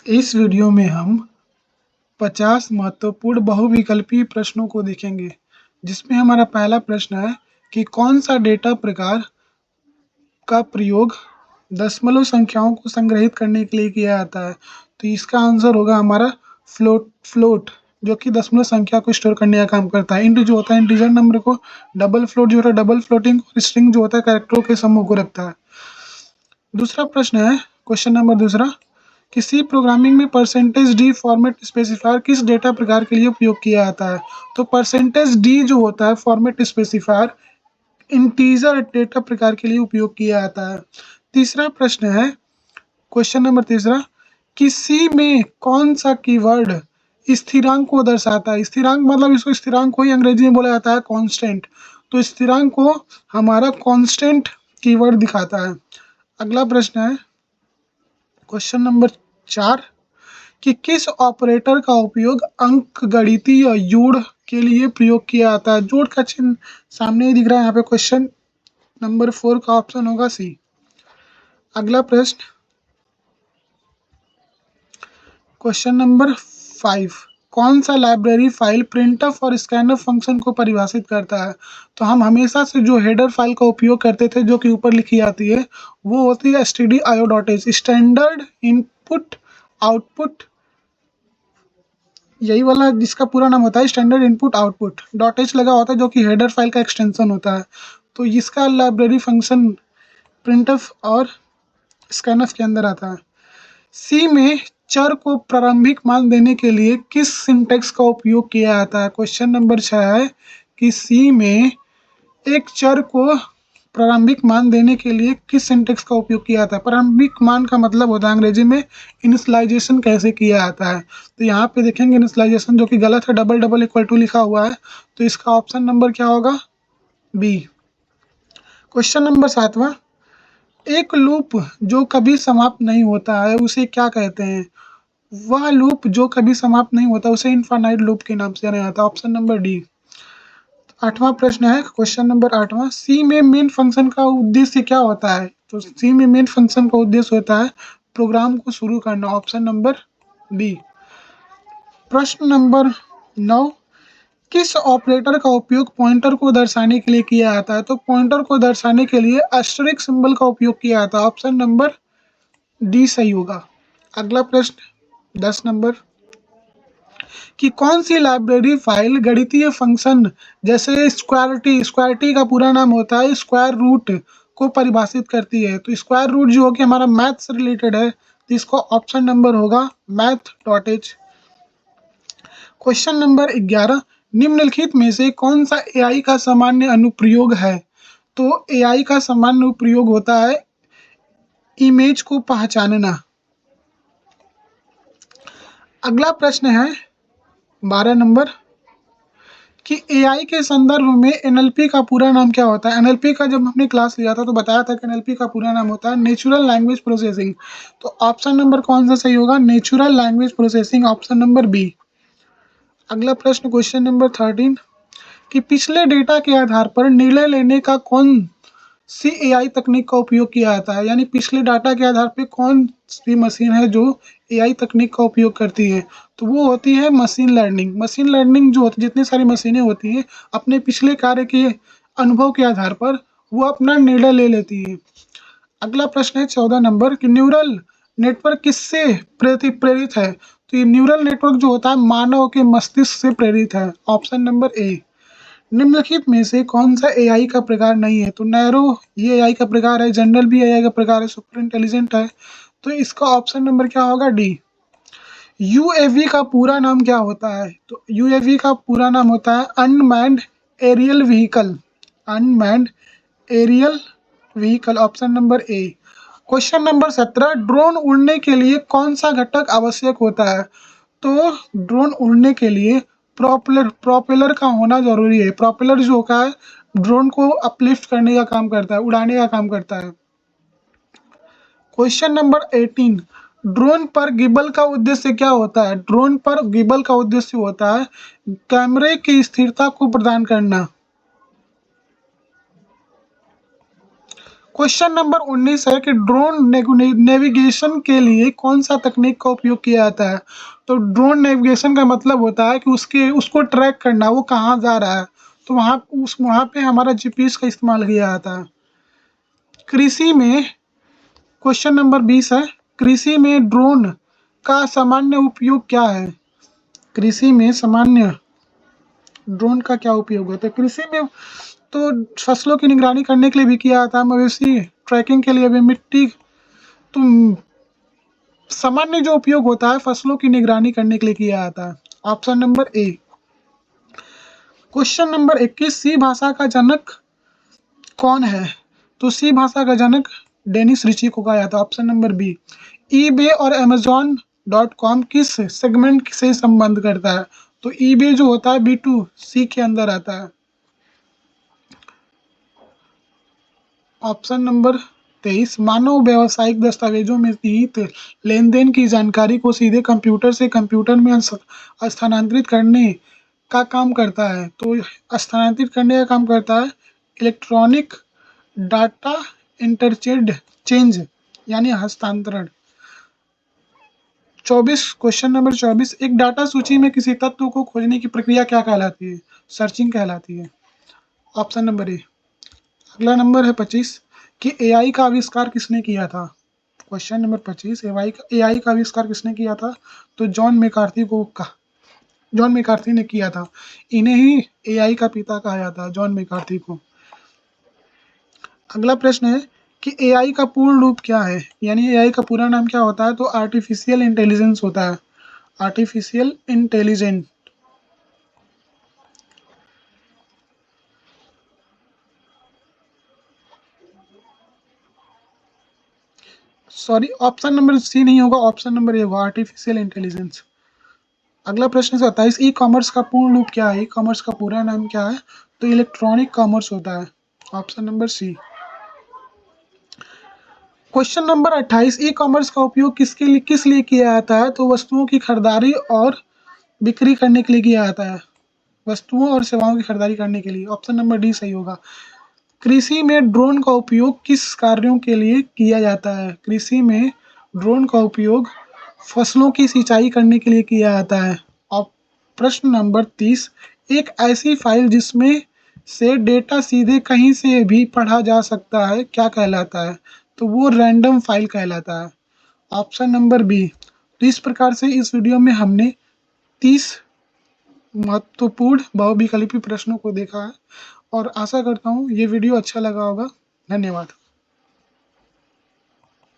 इस वीडियो में हम 50 महत्वपूर्ण बहुविकल्पीय प्रश्नों को देखेंगे, जिसमें हमारा पहला प्रश्न है कि कौन सा डेटा प्रकार का प्रयोग दशमलव संख्याओं को संग्रहित करने के लिए किया जाता है। तो इसका आंसर होगा हमारा फ्लोट जो कि दशमलव संख्या को स्टोर करने का काम करता है। इंट जो होता है इंटीजर नंबर को, डबल फ्लोट जो होता है डबल फ्लोटिंग, और स्ट्रिंग जो होता है कैरेक्टरों के समूह को रखता है। दूसरा प्रश्न है, क्वेश्चन नंबर दूसरा, कि सी प्रोग्रामिंग में परसेंटेज डी फॉर्मेट स्पेसिफायर किस डेटा प्रकार के लिए उपयोग किया जाता है। तो परसेंटेज डी जो होता है फॉर्मेट स्पेसिफायर इंटीजर डेटा प्रकार के लिए उपयोग किया जाता है। तीसरा प्रश्न है, क्वेश्चन नंबर तीसरा, कि सी में कौन सा कीवर्ड स्थिरांक को दर्शाता है। स्थिरांक मतलब इसको स्थिरांक को ही अंग्रेजी में बोला जाता है कांस्टेंट। तो स्थिरांक को हमारा कांस्टेंट कीवर्ड दिखाता है। अगला प्रश्न है, क्वेश्चन नंबर 4, कि किस ऑपरेटर का उपयोग अंकगणितीय जोड़ के लिए प्रयोग किया जाता है। जोड़ का चिन्ह सामने ही दिख रहा है यहाँ पे। क्वेश्चन नंबर 4 का ऑप्शन होगा सी। अगला प्रश्न, क्वेश्चन नंबर 5, कौन सा लाइब्रेरी फाइल प्रिंटफ और स्कैनफ फंक्शन को परिभाषित करता है। तो हम हमेशा से जो हेडर फाइल का उपयोग करते थे जो कि ऊपर लिखी जाती है वो होती है stdio.h, स्टैंडर्ड इनपुट आउटपुट, यही वाला जिसका पूरा नाम होता है standard input output. Dot H लगा होता है जो कि हेडर फाइल का एक्सटेंशन होता है। तो इसका लाइब्रेरी फंक्शन प्रिंटफ और स्कैनफ के अंदर आता है। सी में चर को प्रारंभिक मान देने के लिए किस सिंटेक्स का उपयोग किया जाता है। क्वेश्चन नंबर 6 है कि सी में एक चर को प्रारंभिक मान देने के लिए किस सिंटेक्स का उपयोग किया जाता है। प्रारंभिक मान का मतलब होता है अंग्रेजी में इनिशियलाइजेशन कैसे किया जाता है। तो यहाँ पे देखेंगे इनिशियलाइजेशन जो कि गलत है, डबल डबल इक्वल टू लिखा हुआ है। तो इसका ऑप्शन नंबर क्या होगा, बी। क्वेश्चन नंबर 7वां, एक लूप जो कभी समाप्त नहीं होता है उसे क्या कहते हैं। वह लूप जो कभी समाप्त नहीं होता उसे इनफाइनाइट लूप के नाम से जाना जाता है। Option number D. 8वां प्रश्न है, क्वेश्चन नंबर 8वां, सी में मेन फंक्शन का उद्देश्य क्या होता है। तो सी में मेन फंक्शन का उद्देश्य होता है प्रोग्राम को शुरू करना। Option number B. प्रश्न नंबर 9, किस ऑपरेटर का उपयोग पॉइंटर को दर्शाने के लिए किया जाता है। तो पॉइंटर को दर्शाने के लिए एस्टेरिस्क सिंबल का उपयोग किया जाता है। ऑप्शन नंबर डी सही होगा। अगला प्रश्न 10 नंबर, कि कौन सी लाइब्रेरी फाइल गणितीय फंक्शन जैसे स्क्वायरिटी का पूरा नाम होता है स्क्वायर रूट को परिभाषित करती है। तो स्क्वायर रूट जो हो कि हमारा मैथ से रिलेटेड है, तो इसका ऑप्शन नंबर होगा math.h। क्वेश्चन नंबर 11, निम्नलिखित में से कौन सा एआई का सामान्य अनुप्रयोग है। तो एआई का सामान्य अनुप्रयोग होता है इमेज को पहचानना। अगला प्रश्न है 12 नंबर, कि एआई के संदर्भ में एनएलपी का पूरा नाम क्या होता है। एनएलपी का जब हमने क्लास लिया था तो बताया था कि एनएलपी का पूरा नाम होता है नेचुरल लैंग्वेज प्रोसेसिंग। तो ऑप्शन नंबर कौन सा सही होगा, natural language processing, option number B. अगला प्रश्न, क्वेश्चन नंबर 13, कि पिछले डेटा के आधार पर निर्णय लेने का कौन सी एआई तकनीक का उपयोग किया जाता है। यानी पिछले डाटा के आधार पर कौन सी मशीन है जो एआई तकनीक का उपयोग करती है। तो वो होती है मशीन लर्निंग। मशीन लर्निंग जो होती है, जितनी सारी मशीनें होती हैं अपने पिछले कार्य के अनुभव के आधार पर वो अपना निर्णय ले लेती हैं। अगला प्रश्न है 14 नंबर, कि न्यूरल नेटवर्क किससे प्रेरित है। तो ये न्यूरल नेटवर्क जो होता है मानव के मस्तिष्क से प्रेरित है। ऑप्शन नंबर ए। निम्नलिखित में से कौन सा एआई का प्रकार नहीं है। तो नैरो ये एआई का प्रकार है, जनरल भी एआई का प्रकार है, सुपर इंटेलिजेंट है। तो इसका ऑप्शन नंबर क्या होगा, डी। यूएवी का पूरा नाम क्या होता है। तो यूएवी का पूरा नाम होता है unmanned aerial vehicle. Unmanned aerial vehicle, option number A. Question number 17, drone उड़ने के लिए कौन सा घटक आवश्यक होता है। तो ड्रोन उड़ने के लिए प्रोपेलर का होना जरूरी है। प्रोपेलर जो होता है ड्रोन को अपलिफ्ट करने का काम करता है, उड़ाने का काम करता है। क्वेश्चन नंबर 18, ड्रोन पर गिबल का उद्देश्य क्या होता है। ड्रोन पर गिबल का उद्देश्य होता है कैमरे की स्थिरता को प्रदान करना। क्वेश्चन नंबर 19 है कि ड्रोन नेविगेशन के लिए कौन सा तकनीक का उपयोग किया जाता है। तो ड्रोन नेविगेशन का मतलब होता है कि उसको ट्रैक करना, वो कहाँ जा रहा है, तो वहाँ पे हमारा जीपीएस का इस्तेमाल किया जाता है। कृषि में क्वेश्चन नंबर 20 है, कृषि में ड्रोन का सामान्य उपयोग क्या है। कृषि में सामान्य ड्रोन का क्या उपयोग होता है। कृषि में तो फसलों की निगरानी करने के लिए भी किया जाता है, मवेशी ट्रैकिंग के लिए भी, मिट्टी, तो सामान्य जो उपयोग होता है फसलों की निगरानी करने के लिए किया जाता है। Option number A. Question number 21, सी भाषा का जनक कौन है। तो सी भाषा का जनक डेनिस रिची को कहा जाता है। Option number B. ईबे और amazon.com किस सेगमेंट से संबंध करता है। तो ईबे जो होता है B2C के अंदर आता है। ऑप्शन नंबर 23, मानव व्यावसायिक दस्तावेजों में निहित लेन देन की जानकारी को सीधे कंप्यूटर से कंप्यूटर में स्थानांतरित करने का काम करता है। तो स्थानांतरित करने का काम करता है इलेक्ट्रॉनिक डाटा इंटरचेंज यानी हस्तांतरण। 24, क्वेश्चन नंबर 24, एक डाटा सूची में किसी तत्व को खोजने की प्रक्रिया क्या कहलाती है। सर्चिंग कहलाती है। ऑप्शन नंबर ए। अगला नंबर है 25 कि एआई का आविष्कार किसने किया था। क्वेश्चन नंबर 25, एआई का आविष्कार किसने किया था। तो जॉन मैकार्थी ने किया था। इन्हें ही एआई का पिता कहा जाता है, जॉन मैकार्थी को। अगला प्रश्न है कि एआई का पूर्ण रूप क्या है, यानी एआई का पूरा नाम क्या होता है। तो आर्टिफिशियल इंटेलिजेंस होता है, artificial intelligence. Sorry, option number C नहीं होगा, ऑप्शन नंबर ए होगा, आर्टिफिशियल इंटेलिजेंस। अगला प्रश्न 27, ई कॉमर्स का पूर्ण रूप क्या है। ई कॉमर्स का पूरा नाम क्या है। तो इलेक्ट्रॉनिक कॉमर्स होता है। Option number C. Question number 28, e commerce का उपयोग किस लिए किया जाता है। तो वस्तुओं की खरीदारी और बिक्री करने के लिए किया जाता है, वस्तुओं और सेवाओं की खरीदारी करने के लिए। ऑप्शन नंबर डी सही होगा। कृषि में ड्रोन का उपयोग किस कार्यों के लिए किया जाता है। कृषि में ड्रोन का उपयोग फसलों की सिंचाई करने के लिए किया जाता है। और प्रश्न नंबर 30, एक ऐसी फाइल जिसमें से डेटा सीधे कहीं से भी पढ़ा जा सकता है क्या कहलाता है। तो वो रैंडम फाइल कहलाता है। Option number B. तो इस प्रकार से इस वीडियो में हमने 30 महत्वपूर्ण बहुविकल्पी प्रश्नों को देखा है और आशा करता हूँ ये वीडियो अच्छा लगा होगा। धन्यवाद।